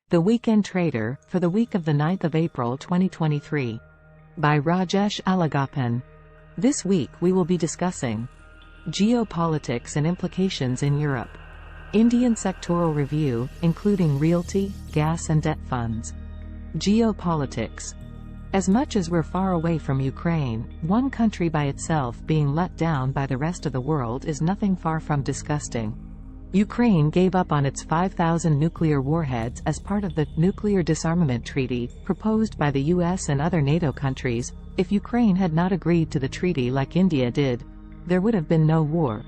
The Weekend Trader, for the week of the 9th of April 2023. By Rajesh Alagappan. This week we will be discussing geopolitics and implications in Europe. Indian sectoral review, including realty, gas and debt funds. Geopolitics. As much as we're far away from Ukraine, one country by itself being let down by the rest of the world is nothing far from disgusting. Ukraine gave up on its 5,000 nuclear warheads as part of the nuclear disarmament treaty proposed by the US and other NATO countries. If Ukraine had not agreed to the treaty like India did, there would have been no war.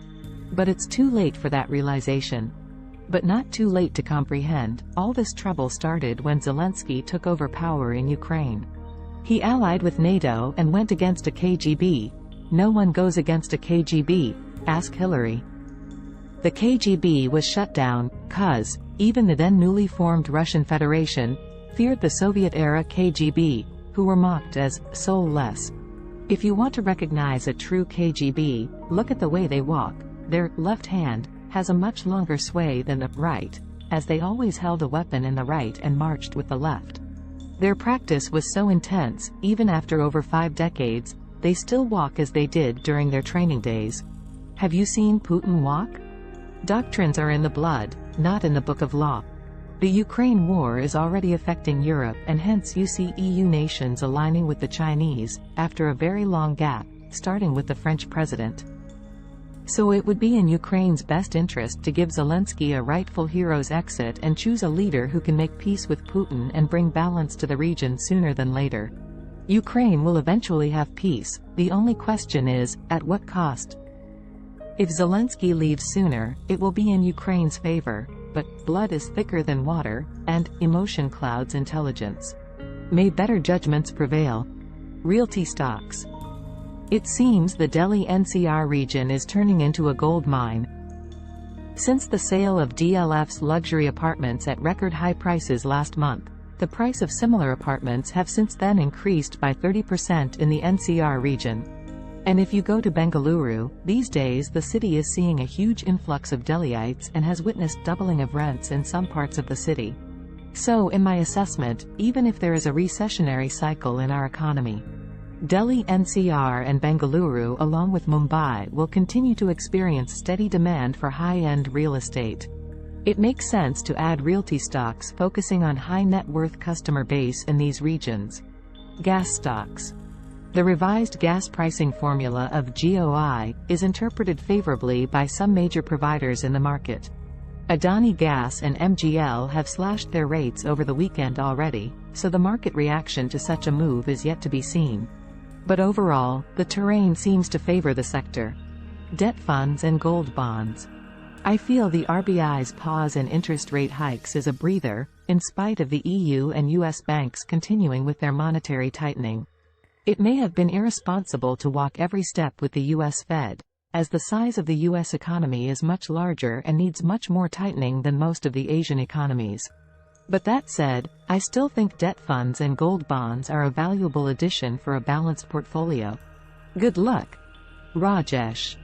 But it's too late for that realization. But not too late to comprehend. All this trouble started when Zelensky took over power in Ukraine. He allied with NATO and went against a KGB. No one goes against a KGB, ask Hillary. The KGB was shut down, cause even the then newly formed Russian Federation feared the Soviet-era KGB, who were mocked as soulless. If you want to recognize a true KGB, look at the way they walk. Their left hand has a much longer sway than the right, as they always held a weapon in the right and marched with the left. Their practice was so intense, even after over 5 decades, they still walk as they did during their training days. Have you seen Putin walk? Doctrines are in the blood, not in the book of law. The Ukraine war is already affecting Europe, and hence you see EU nations aligning with the Chinese, after a very long gap, starting with the French president. So it would be in Ukraine's best interest to give Zelensky a rightful hero's exit and choose a leader who can make peace with Putin and bring balance to the region sooner than later. Ukraine will eventually have peace, the only question is, at what cost? If Zelensky leaves sooner, it will be in Ukraine's favor, but blood is thicker than water, and emotion clouds intelligence. May better judgments prevail. Realty stocks. It seems the Delhi NCR region is turning into a gold mine. Since the sale of DLF's luxury apartments at record high prices last month, the price of similar apartments have since then increased by 30% in the NCR region. And if you go to Bengaluru, these days the city is seeing a huge influx of Delhiites and has witnessed doubling of rents in some parts of the city. So in my assessment, even if there is a recessionary cycle in our economy, Delhi NCR and Bengaluru along with Mumbai will continue to experience steady demand for high-end real estate. It makes sense to add realty stocks focusing on high net worth customer base in these regions. Gas stocks. The revised gas pricing formula of GOI is interpreted favorably by some major providers in the market. Adani Gas and MGL have slashed their rates over the weekend already, so the market reaction to such a move is yet to be seen. But overall, the terrain seems to favor the sector. Debt funds and gold bonds. I feel the RBI's pause in interest rate hikes is a breather, in spite of the EU and US banks continuing with their monetary tightening. It may have been irresponsible to walk every step with the US Fed, as the size of the US economy is much larger and needs much more tightening than most of the Asian economies. But that said, I still think debt funds and gold bonds are a valuable addition for a balanced portfolio. Good luck. Rajesh.